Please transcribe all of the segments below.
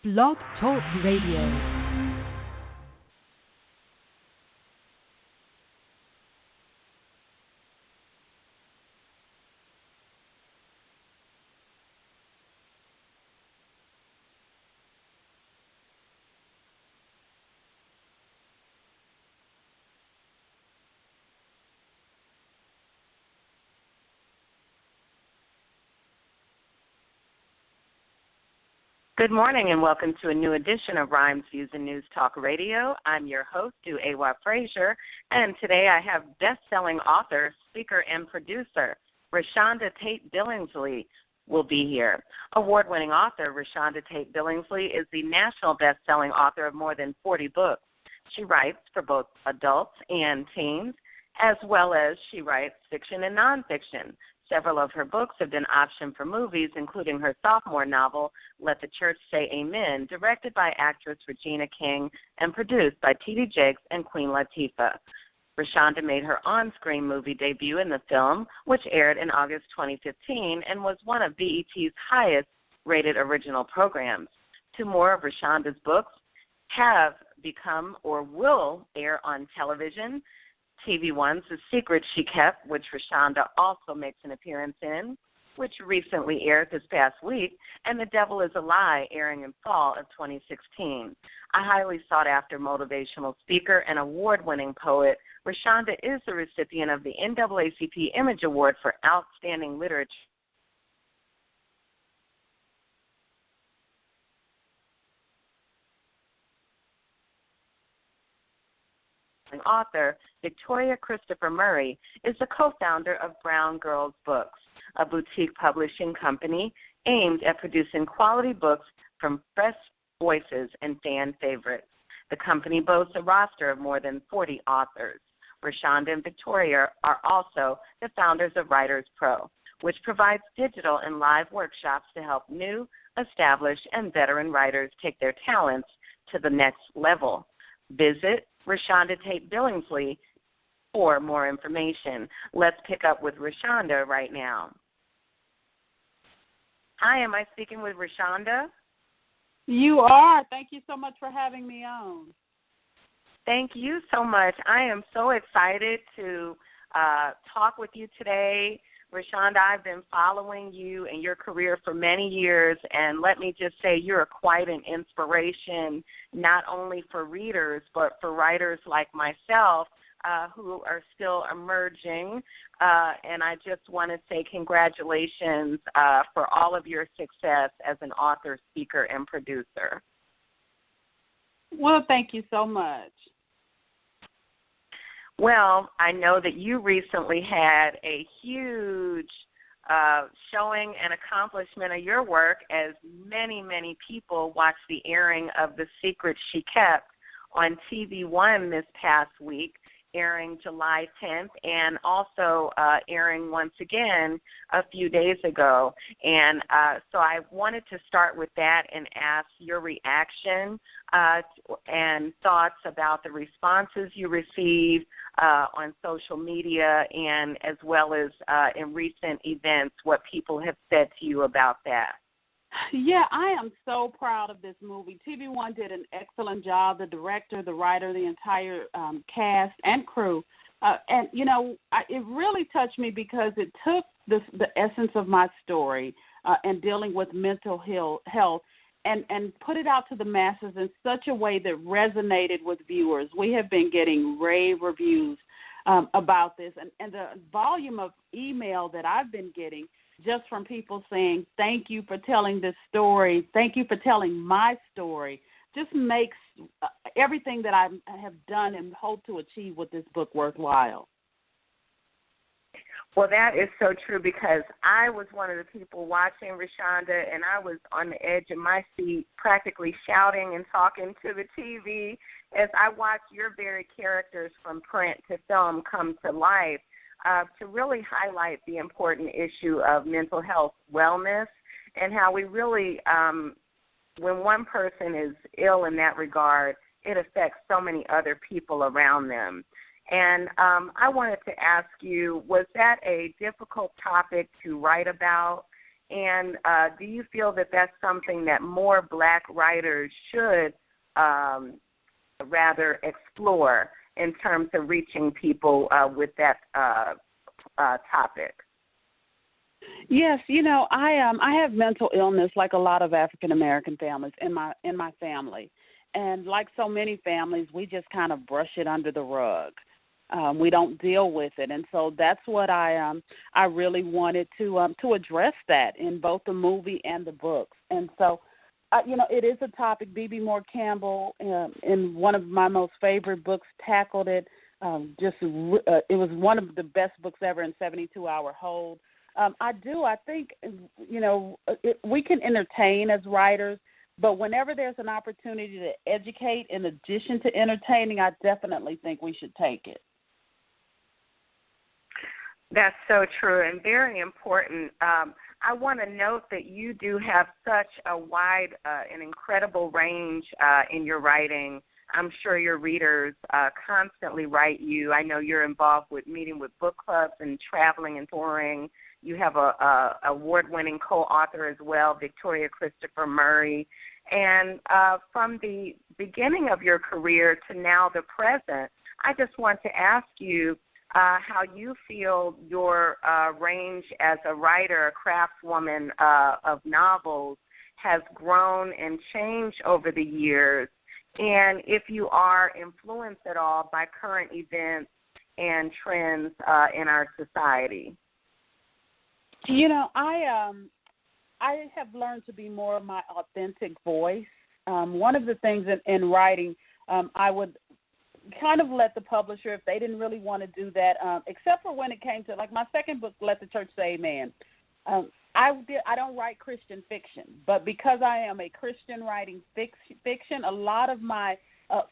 Blog Talk Radio. Good morning and welcome to a new edition of Rhymes, Views, and News Talk Radio. I'm your host, DuEwa Frazier, and today I have best-selling author, speaker, and producer Reshonda Tate Billingsley will be here. Award-winning author Reshonda Tate Billingsley is the national best-selling author of more than 40 books. She writes for both adults and teens, as well as she writes fiction and nonfiction. Several of her books have been optioned for movies, including her sophomore novel, Let the Church Say Amen, directed by actress Regina King and produced by T.D. Jakes and Queen Latifah. Reshonda made her on-screen movie debut in the film, which aired in August 2015 and was one of BET's highest-rated original programs. Two more of Reshonda's books have become or will air on television. TV One's The Secret She Kept, which Reshonda also makes an appearance in, which recently aired this past week, and The Devil is a Lie, airing in fall of 2016. A highly sought-after motivational speaker and award-winning poet, Reshonda is the recipient of the NAACP Image Award for Outstanding Literature. Author Victoria Christopher Murray is the co-founder of Brown Girls Books, a boutique publishing company aimed at producing quality books from fresh voices and fan favorites. The company boasts a roster of more than 40 authors. Reshonda and Victoria are also the founders of Writers Pro, which provides digital and live workshops to help new, established, and veteran writers take their talents to the next level. Visit Reshonda Tate Billingsley for more information. Let's pick up with Reshonda right now. Hi, am I speaking with Reshonda? You are. Thank you so much for having me on. Thank you so much. I am so excited to talk with you today. Reshonda, I've been following you and your career for many years, and let me just say you're quite an inspiration, not only for readers, but for writers like myself who are still emerging. And I just want to say congratulations for all of your success as an author, speaker, and producer. Well, thank you so much. Well, I know that you recently had a huge showing and accomplishment of your work as many, many people watched the airing of The Secret She Kept on TV One this past week, airing July 10th, and also airing once again a few days ago. And so I wanted to start with that and ask your reaction and thoughts about the responses you received on social media and as well as in recent events, what people have said to you about that. Yeah, I am so proud of this movie. TV One did an excellent job, the director, the writer, the entire cast and crew. And, you know, it really touched me because it took the essence of my story and dealing with mental health and put it out to the masses in such a way that resonated with viewers. We have been getting rave reviews about this, and the volume of email that I've been getting just from people saying, thank you for telling this story, thank you for telling my story, just makes everything that I have done and hope to achieve with this book worthwhile. Well, that is so true because I was one of the people watching Reshonda, and I was on the edge of my seat practically shouting and talking to the TV as I watched your very characters from print to film come to life. To really highlight the important issue of mental health wellness and how we really, when one person is ill in that regard, it affects so many other people around them. And I wanted to ask you, was that a difficult topic to write about? And do you feel that that's something that more Black writers should rather explore in terms of reaching people with that topic? Yes, I have mental illness like a lot of African American families in my family, and like so many families, we just kind of brush it under the rug. We don't deal with it, and so that's what I really wanted to address that in both the movie and the books. And so, it is a topic. B.B. Moore Campbell, in one of my most favorite books, tackled it. It was one of the best books ever in 72-Hour Hold. I think, we can entertain as writers, but whenever there's an opportunity to educate in addition to entertaining, I definitely think we should take it. That's so true and very important. I want to note that you do have such a wide and incredible range in your writing. I'm sure your readers constantly write you. I know you're involved with meeting with book clubs and traveling and touring. You have a award-winning co-author as well, Victoria Christopher Murray. And from the beginning of your career to now the present, I just want to ask you how you feel your range as a writer, a craftswoman of novels, has grown and changed over the years, and if you are influenced at all by current events and trends in our society. I have learned to be more of my authentic voice. One of the things in writing, I would kind of let the publisher, if they didn't really want to do that, except for when it came to, like, my second book, Let the Church Say Amen. I don't write Christian fiction, but because I am a Christian writing fiction, a lot of my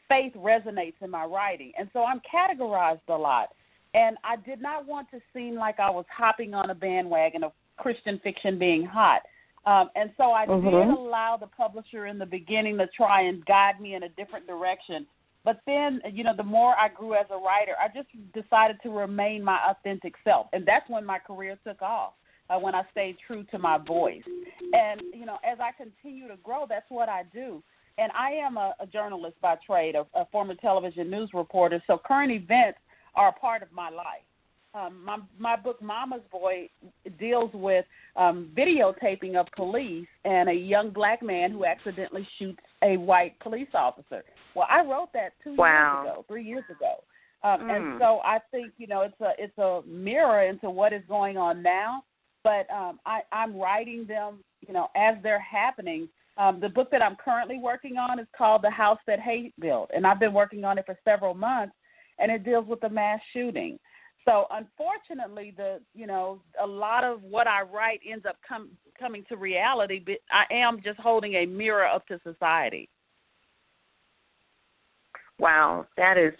faith resonates in my writing, and so I'm categorized a lot. And I did not want to seem like I was hopping on a bandwagon of Christian fiction being hot. And so I did allow the publisher in the beginning to try and guide me in a different direction. But then, the more I grew as a writer, I just decided to remain my authentic self. And that's when my career took off, when I stayed true to my voice. And, as I continue to grow, that's what I do. And I am a journalist by trade, a former television news reporter, so current events are a part of my life. My book, Mama's Boy, deals with videotaping of police and a young Black man who accidentally shoots a white police officer. Well, I wrote that 3 years ago. And so I think, it's a mirror into what is going on now, but I'm writing them, as they're happening. The book that I'm currently working on is called The House That Hate Built, and I've been working on it for several months, and it deals with the mass shooting. So unfortunately, a lot of what I write ends up coming to reality, but I am just holding a mirror up to society. Wow, that is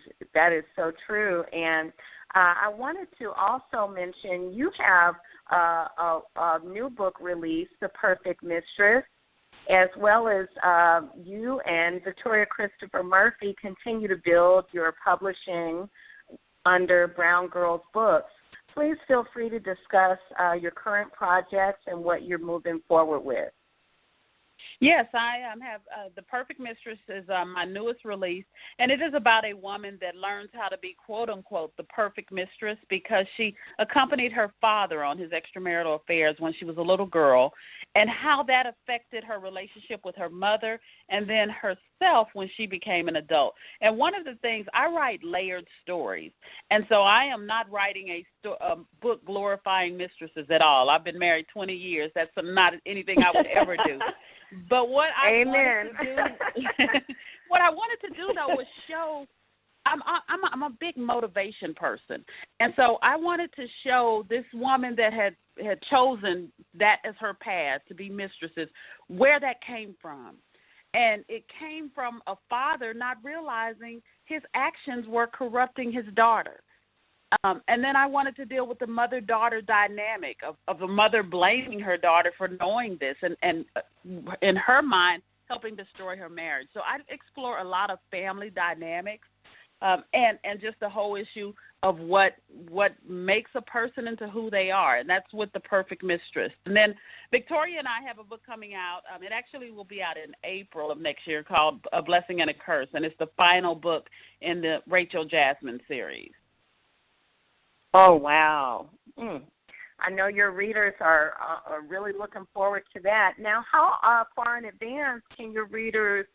so true. And I wanted to also mention you have a new book released, The Perfect Mistress, as well as you and Victoria Christopher Murphy continue to build your publishing under Brown Girls Books. Please feel free to discuss your current projects and what you're moving forward with. Yes, I have The Perfect Mistress is my newest release, and it is about a woman that learns how to be, quote-unquote, the perfect mistress because she accompanied her father on his extramarital affairs when she was a little girl, and how that affected her relationship with her mother and then herself when she became an adult. And one of the things, I write layered stories, and so I am not writing a book glorifying mistresses at all. I've been married 20 years. That's not anything I would ever do. But what I wanted to do though was show I'm a big motivation person, and so I wanted to show this woman that had chosen that as her path to be mistresses, where that came from, and it came from a father not realizing his actions were corrupting his daughter. And then I wanted to deal with the mother-daughter dynamic of a mother blaming her daughter for knowing this and in her mind, helping destroy her marriage. So I explore a lot of family dynamics and just the whole issue of what makes a person into who they are, and that's with The Perfect Mistress. And then Victoria and I have a book coming out. It actually will be out in April of next year called A Blessing and a Curse, and it's the final book in the Rachel Jasmine series. Oh, wow. I know your readers are really looking forward to that. Now, how far in advance can your readers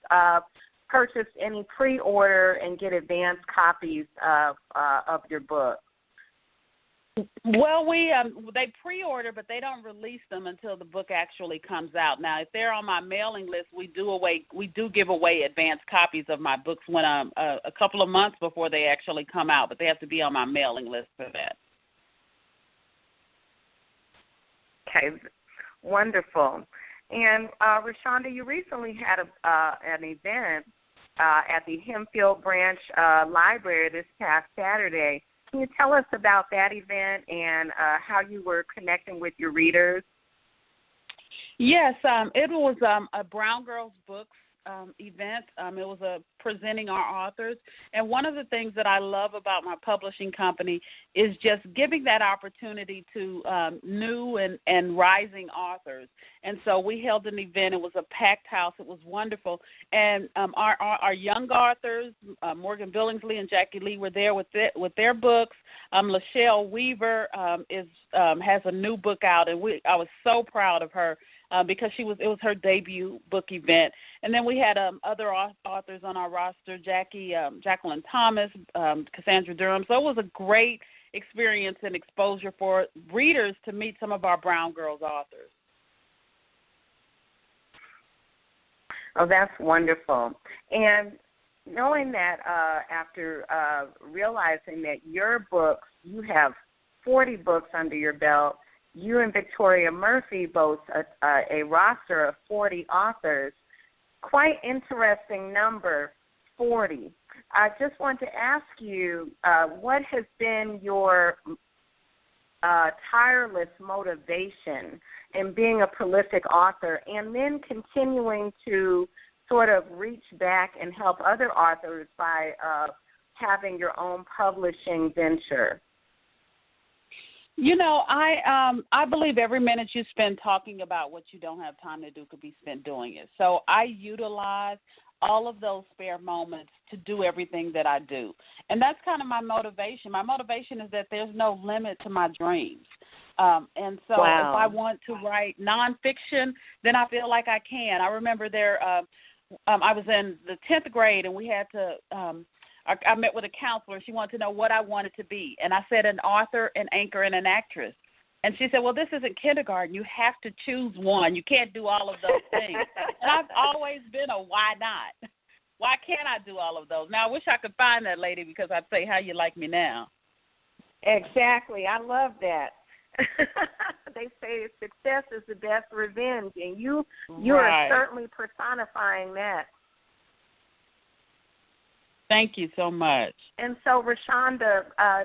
purchase any pre-order and get advance copies of your book? Well, they pre-order, but they don't release them until the book actually comes out. Now, if they're on my mailing list, we do give away advance copies of my books when a couple of months before they actually come out, but they have to be on my mailing list for that. Okay, wonderful. And Reshonda, you recently had an event at the Hempfield Branch Library this past Saturday. Can you tell us about that event and how you were connecting with your readers? Yes, it was a Brown Girls Books event. It was presenting our authors. And one of the things that I love about my publishing company is just giving that opportunity to new and rising authors. And so we held an event. It was a packed house. It was wonderful. And our young authors, Morgan Billingsley and Jackie Lee, were there with their books. Lachelle Weaver has a new book out, and I was so proud of her. Because it was her debut book event. And then we had other authors on our roster, Jacqueline Thomas, Cassandra Durham. So it was a great experience and exposure for readers to meet some of our Brown Girls authors. Oh, that's wonderful. And knowing that after realizing that your books, you have 40 books under your belt, you and Victoria Murphy boast a roster of 40 authors. Quite interesting number, 40. I just want to ask you, what has been your tireless motivation in being a prolific author and then continuing to sort of reach back and help other authors by having your own publishing venture? You know, I believe every minute you spend talking about what you don't have time to do could be spent doing it. So I utilize all of those spare moments to do everything that I do. And that's kind of my motivation. My motivation is that there's no limit to my dreams. And so Wow. If I want to write nonfiction, then I feel like I can. I remember I was in the 10th grade, and we had to I met with a counselor. She wanted to know what I wanted to be. And I said an author, an anchor, and an actress. And she said, well, this isn't kindergarten. You have to choose one. You can't do all of those things. And I've always been a why not? Why can't I do all of those? Now, I wish I could find that lady because I'd say, how you like me now? Exactly. I love that. They say success is the best revenge, and you Right. are certainly personifying that. Thank you so much. And so, Reshonda,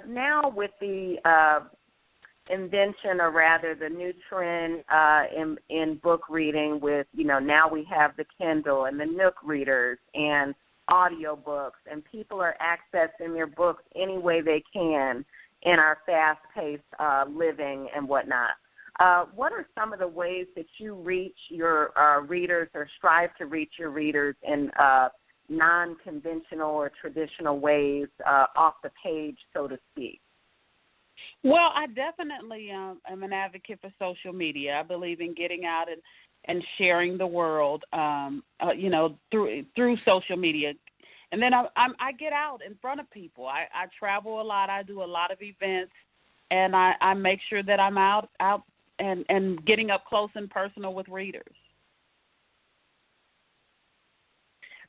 now with the invention, or rather the new trend in book reading with, now we have the Kindle and the Nook readers and audiobooks, and people are accessing their books any way they can in our fast-paced living and whatnot. What are some of the ways that you reach your readers or strive to reach your readers in non-conventional or traditional ways, off the page, so to speak? Well, I definitely am an advocate for social media. I believe in getting out and sharing the world, through social media. And then I get out in front of people. I travel a lot. I do a lot of events, and I make sure that I'm out and getting up close and personal with readers.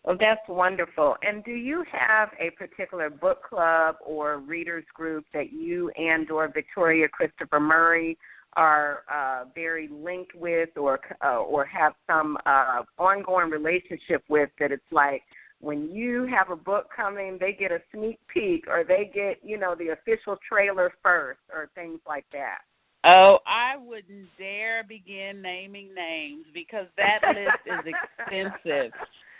Well, that's wonderful. And do you have a particular book club or readers group that you and or Victoria Christopher Murray are very linked with, or have some ongoing relationship with, that it's like when you have a book coming, they get a sneak peek, or they get, the official trailer first, or things like that? Oh, I wouldn't dare begin naming names because that list is extensive.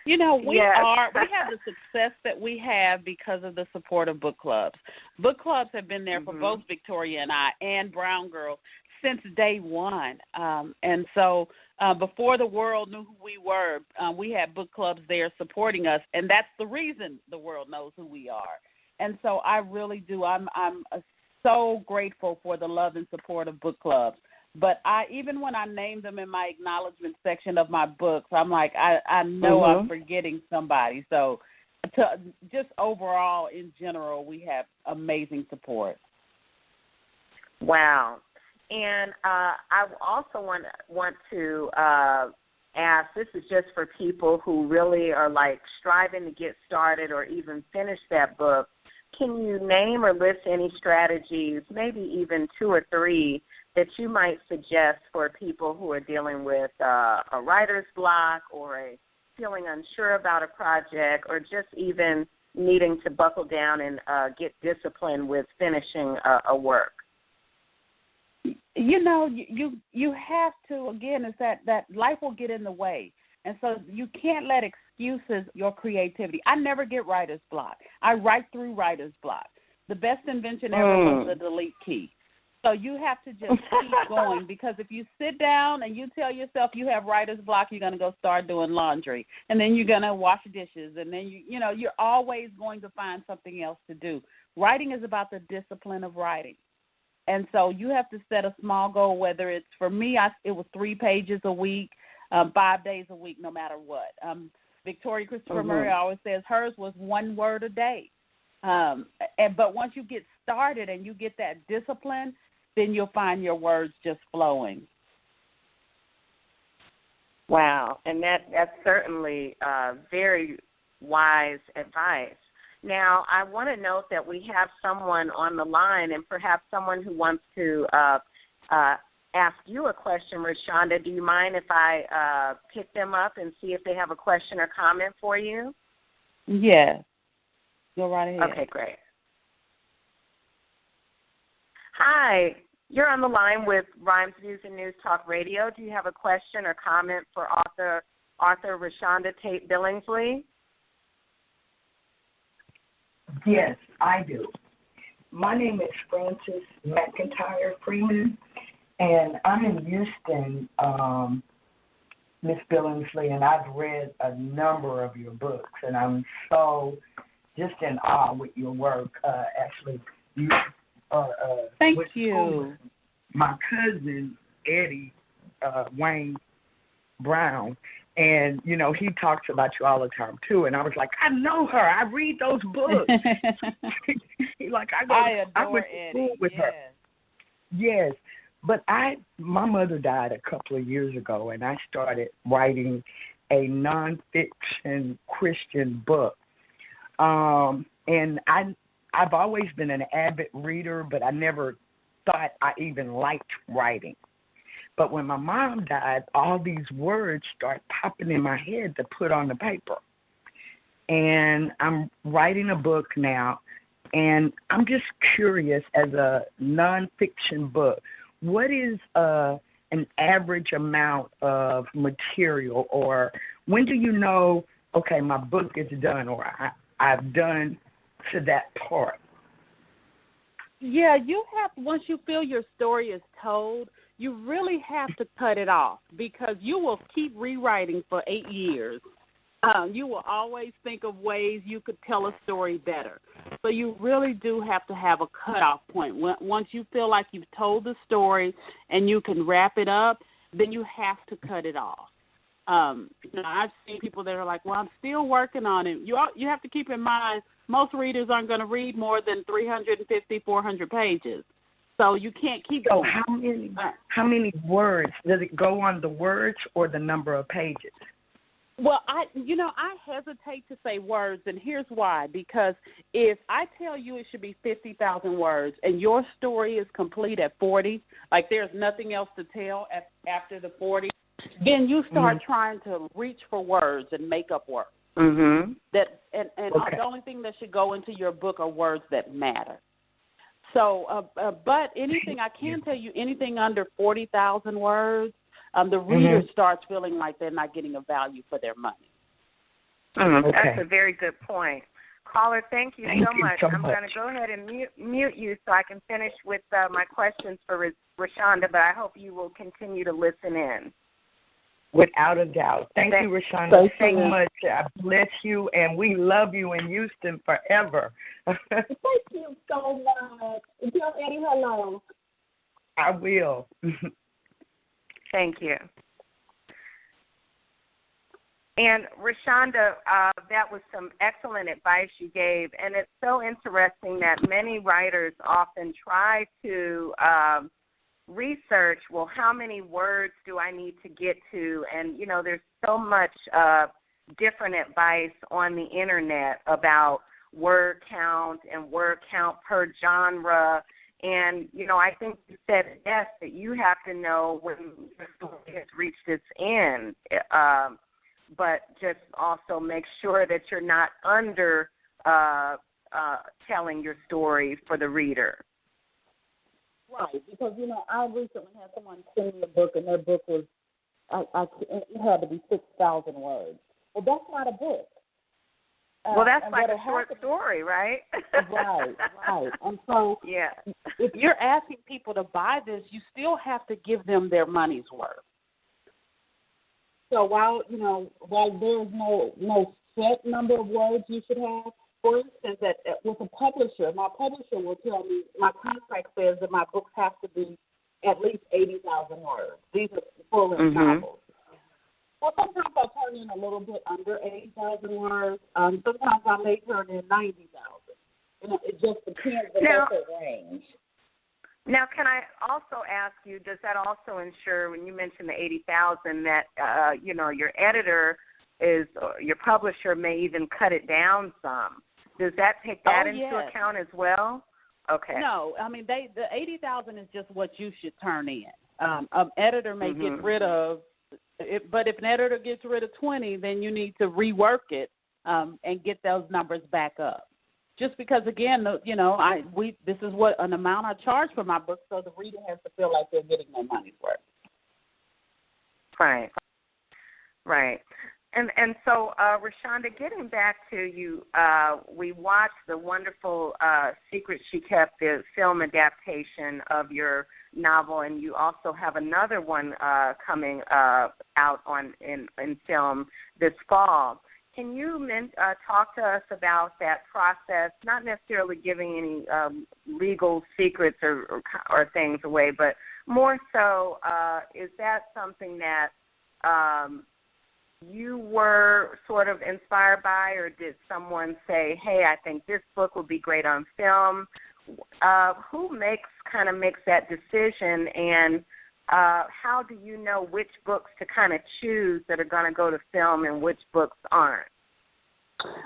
You know, we Yes. have the success that we have because of the support of book clubs. Book clubs have been there for both Victoria and I and Brown Girls since day one. And so before the world knew who we were, we had book clubs there supporting us, and that's the reason the world knows who we are. And so I really do. I'm so grateful for the love and support of book clubs. But even when I name them in my acknowledgement section of my books, I'm like, I know I'm forgetting somebody. So just overall, in general, we have amazing support. Wow. And I also want to ask, this is just for people who really are like striving to get started or even finish that book. Can you name or list any strategies, maybe even 2 or 3, that you might suggest for people who are dealing with a writer's block or feeling unsure about a project or just even needing to buckle down and get disciplined with finishing a work? You know, you have to, again, it's that life will get in the way. And so you can't let excuses your creativity. I never get writer's block. I write through writer's block. The best invention ever was the delete key. So you have to just keep going, because if you sit down and you tell yourself you have writer's block, you're going to go start doing laundry, and then you're going to wash dishes, and then you're always going to find something else to do. Writing is about the discipline of writing. And so you have to set a small goal, whether it's, for me, it was 3 pages a week, 5 days a week, no matter what. Victoria Christopher Murray always says hers was 1 word a day. But once you get started and you get that discipline, then you'll find your words just flowing. Wow, and that's certainly very wise advice. Now, I want to note that we have someone on the line, and perhaps someone who wants to ask you a question. Reshonda, do you mind if I pick them up and see if they have a question or comment for you? Yes. Go right ahead. Okay, great. Hi, you're on the line with Rhymes, Views, and News Talk Radio. Do you have a question or comment for author Reshonda Tate Billingsley? Yes, I do. My name is Frances McIntyre Freeman, and I'm in Houston, Miss Billingsley, and I've read a number of your books, and I'm so just in awe with your work. Actually, you Thank you. My cousin, Eddie Wayne Brown, and, he talks about you all the time, too. And I was like, I know her. I read those books. He's like, I went to school with her. Yes. But my mother died a couple of years ago, and I started writing a nonfiction Christian book. And I've always been an avid reader, but I never thought I even liked writing. But when my mom died, all these words start popping in my head to put on the paper. And I'm writing a book now, and I'm just curious, as a nonfiction book, what is an average amount of material, or when do you know, okay, my book is done, or I've done to that part? Yeah, you have, once you feel your story is told, you really have to cut it off, because you will keep rewriting for 8 years. You will always think of ways you could tell a story better. So you really do have to have a cutoff point. Once you feel like you've told the story and you can wrap it up, then you have to cut it off. I've seen people that are like, well, I'm still working on it. You have to keep in mind, most readers aren't going to read more than 350, 400 pages. So you can't keep going. So how many words? Does it go on the words or the number of pages? Well, I hesitate to say words, and here's why. Because if I tell you it should be 50,000 words and your story is complete at 40, like there's nothing else to tell after the 40, then you start trying to reach for words and make up words. Mm-hmm. The only thing that should go into your book are words that matter. So, but anything, I can tell you, anything under 40,000 words, the reader starts feeling like they're not getting a value for their money. That's a very good point. Caller, thank you so much. I'm going to go ahead and mute you so I can finish with my questions for Reshonda, but I hope you will continue to listen in. Without a doubt. Thank you, Reshonda, so much. I bless you, and we love you in Houston forever. Thank you so much. Tell Eddie hello. I will. Thank you. And Reshonda, that was some excellent advice you gave, and it's so interesting that many writers often try to research, well, how many words do I need to get to? And, you know, there's so much different advice on the Internet about word count and word count per genre. And, you know, I think you said it best that you have to know when the story has reached its end, but just also make sure that you're not under telling your story for the reader. Right, because, you know, I recently had someone send me a book, and their book was, it had to be 6,000 words. Well, that's not a book. Well, that's like a short story, right? Right. And so if you're asking people to buy this, you still have to give them their money's worth. So while there's no set number of words you should have, for instance, with a publisher, my publisher will tell me, my contract says that my books have to be at least 80,000 words. These are full-length novels. Well, sometimes I turn in a little bit under 80,000 words. Sometimes I may turn in 90,000. You know, it just depends on the range. Now, can I also ask you, does that also ensure, when you mentioned the 80,000, that, your editor your publisher may even cut it down some? Does that take that into account as well? Okay. No, I mean, the 80,000 is just what you should turn in. An editor may get rid of, but if an editor gets rid of 20, then you need to rework it and get those numbers back up. Just because, again, this is what an amount I charge for my book, so the reader has to feel like they're getting their money's worth. Right. And so, Reshonda, getting back to you, we watched the wonderful Secret She Kept, the film adaptation of your novel, and you also have another one coming out in film this fall. Can you talk to us about that process, not necessarily giving any legal secrets or things away, but more so, is that something that you were sort of inspired by, or did someone say, hey, I think this book would be great on film? Who makes that decision, and how do you know which books to kind of choose that are going to go to film and which books aren't?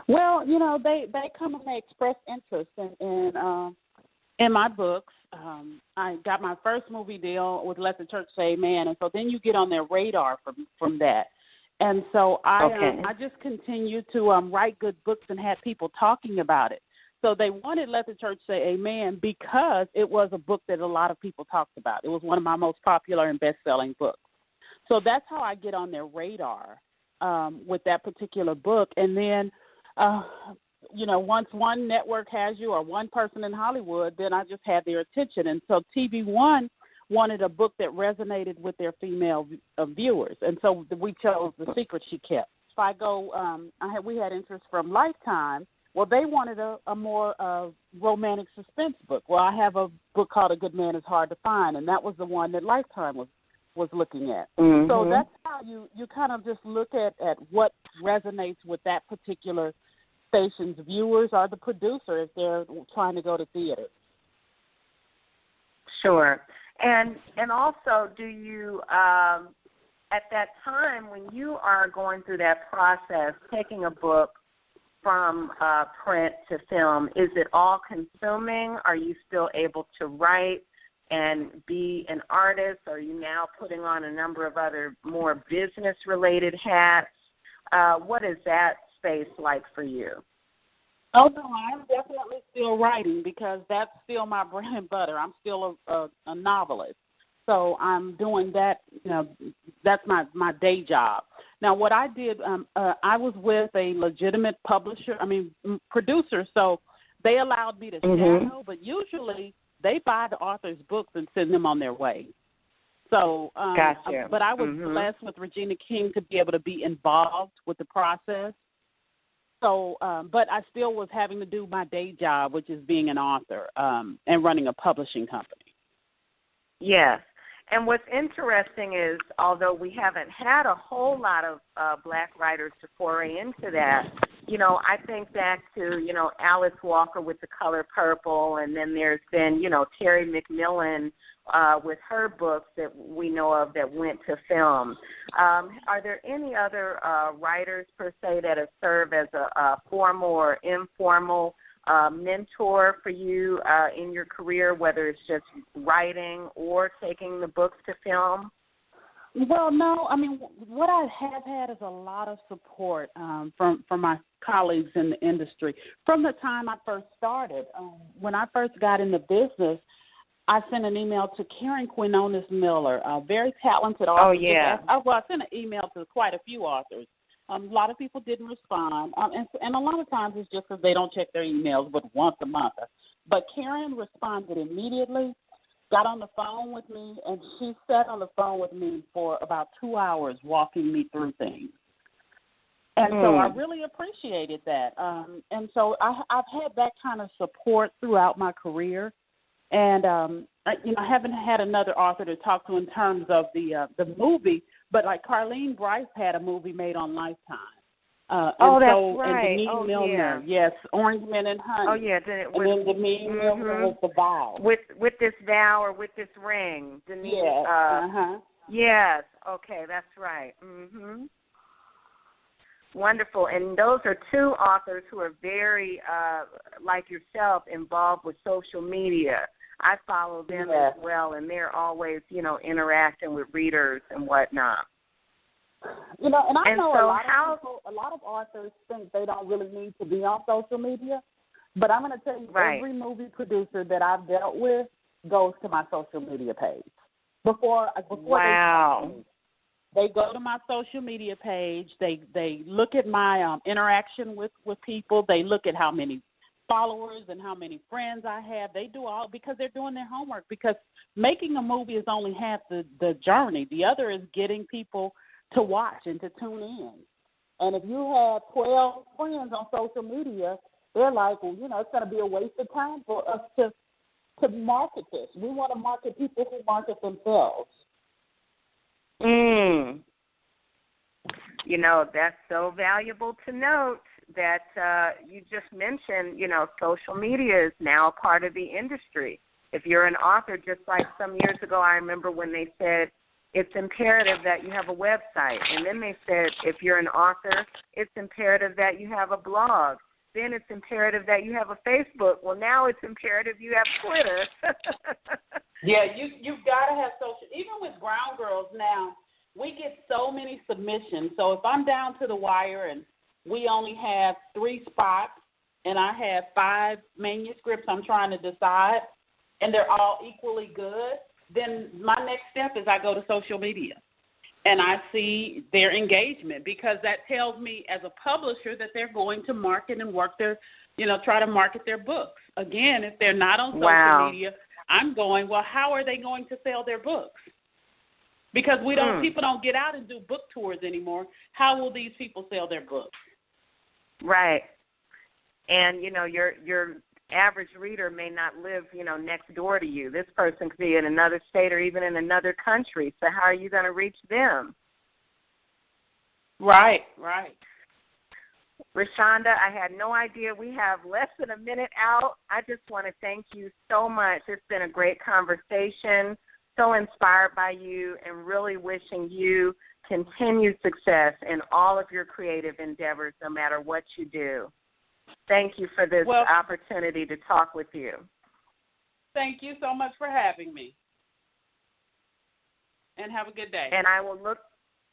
Well, they come and they express interest in my books. I got my first movie deal with Let the Church Say Amen, and so then you get on their radar from that. And so I just continued to write good books and had people talking about it. So they wanted Let the Church Say Amen because it was a book that a lot of people talked about. It was one of my most popular and best-selling books. So that's how I get on their radar with that particular book. And then, once one network has you or one person in Hollywood, then I just had their attention. And so TV One wanted a book that resonated with their female viewers, and so we chose The Secret She Kept. If I go, we had interest from Lifetime. Well, they wanted a more romantic suspense book. Well, I have a book called A Good Man Is Hard to Find, and that was the one that Lifetime was looking at. So that's how you kind of just look at what resonates with that particular station's viewers or the producer if they're trying to go to theaters. Sure. And also, do you, at that time when you are going through that process, taking a book from print to film, is it all consuming? Are you still able to write and be an artist? Are you now putting on a number of other more business-related hats? What is that space like for you? Oh, no, I'm definitely still writing because that's still my bread and butter. I'm still a novelist. So I'm doing that, that's my day job. Now, what I did, I was with a legitimate producer, so they allowed me to shadow, but usually they buy the author's books and send them on their way. So, gotcha. But I was blessed with Regina King to be able to be involved with the process. So, but I still was having to do my day job, which is being an author and running a publishing company. Yes. And what's interesting is, although we haven't had a whole lot of black writers to foray into that, I think back to, Alice Walker with The Color Purple, and then there's been, Terry McMillan with her books that we know of that went to film. Are there any other writers, per se, that have served as a formal or informal mentor for you in your career, whether it's just writing or taking the books to film? Well, no. I mean, what I have had is a lot of support from my colleagues in the industry. From the time I first started, when I first got in the business, I sent an email to Karen Quinones Miller, a very talented author. Oh, yeah. I sent an email to quite a few authors. A lot of people didn't respond, and a lot of times it's just because they don't check their emails but once a month. But Karen responded immediately, got on the phone with me, and she sat on the phone with me for about 2 hours walking me through things. And so I really appreciated that. And so I've had that kind of support throughout my career. And, I haven't had another author to talk to in terms of the movie, but like Carlene Bryce had a movie made on Lifetime. That's right. And Denise Milner, yes, Orange Men and Honey. Oh, yeah. Then it was, and then Denise Milner was The Vow. With this vow or with this ring. Denise, yes. Yes. Okay, that's right. Wonderful. And those are two authors who are very, like yourself, involved with social media. I follow them as well, and they're always, interacting with readers and whatnot. And I know a lot of authors think they don't really need to be on social media, but I'm going to tell you, every movie producer that I've dealt with goes to my social media page. Before they go to my social media page, they look at my interaction with people, they look at how many followers and how many friends I have. They do all because they're doing their homework, because making a movie is only half the journey. The other is getting people to watch and to tune in. And if you have 12 friends on social media, they're like, well, it's going to be a waste of time for us to market this. We want to market people who market themselves. That's so valuable to note that you just mentioned, social media is now a part of the industry. If you're an author, just like some years ago, I remember when they said it's imperative that you have a website. And then they said if you're an author, it's imperative that you have a blog. Then it's imperative that you have a Facebook. Well, now it's imperative you have Twitter. Yeah, you've got to have social. Even with Brown Girls now, we get so many submissions. So if I'm down to the wire and we only have 3 spots and I have 5 manuscripts I'm trying to decide, and they're all equally good, then my next step is I go to social media and I see their engagement, because that tells me as a publisher that they're going to market and work their, try to market their books. Again, if they're not on social media, I'm going, well, how are they going to sell their books? Because people don't get out and do book tours anymore. How will these people sell their books? Right. And, your average reader may not live, next door to you. This person could be in another state or even in another country. So how are you going to reach them? Right. Reshonda, I had no idea we have less than a minute out. I just want to thank you so much. It's been a great conversation, so inspired by you, and really wishing you continued success in all of your creative endeavors, no matter what you do. Thank you for this opportunity to talk with you. Thank you so much for having me. And have a good day. And I will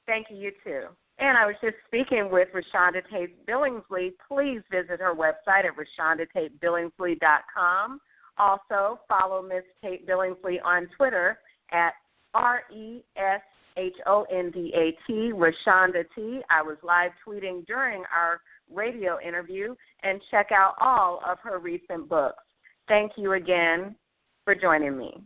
thank you too. And I was just speaking with Reshonda Tate Billingsley. Please visit her website at ReshondaTateBillingsley.com. Also, follow Miss Tate Billingsley on Twitter at RESHONDA Reshonda, Reshonda T. I was live tweeting during our radio interview, and check out all of her recent books. Thank you again for joining me.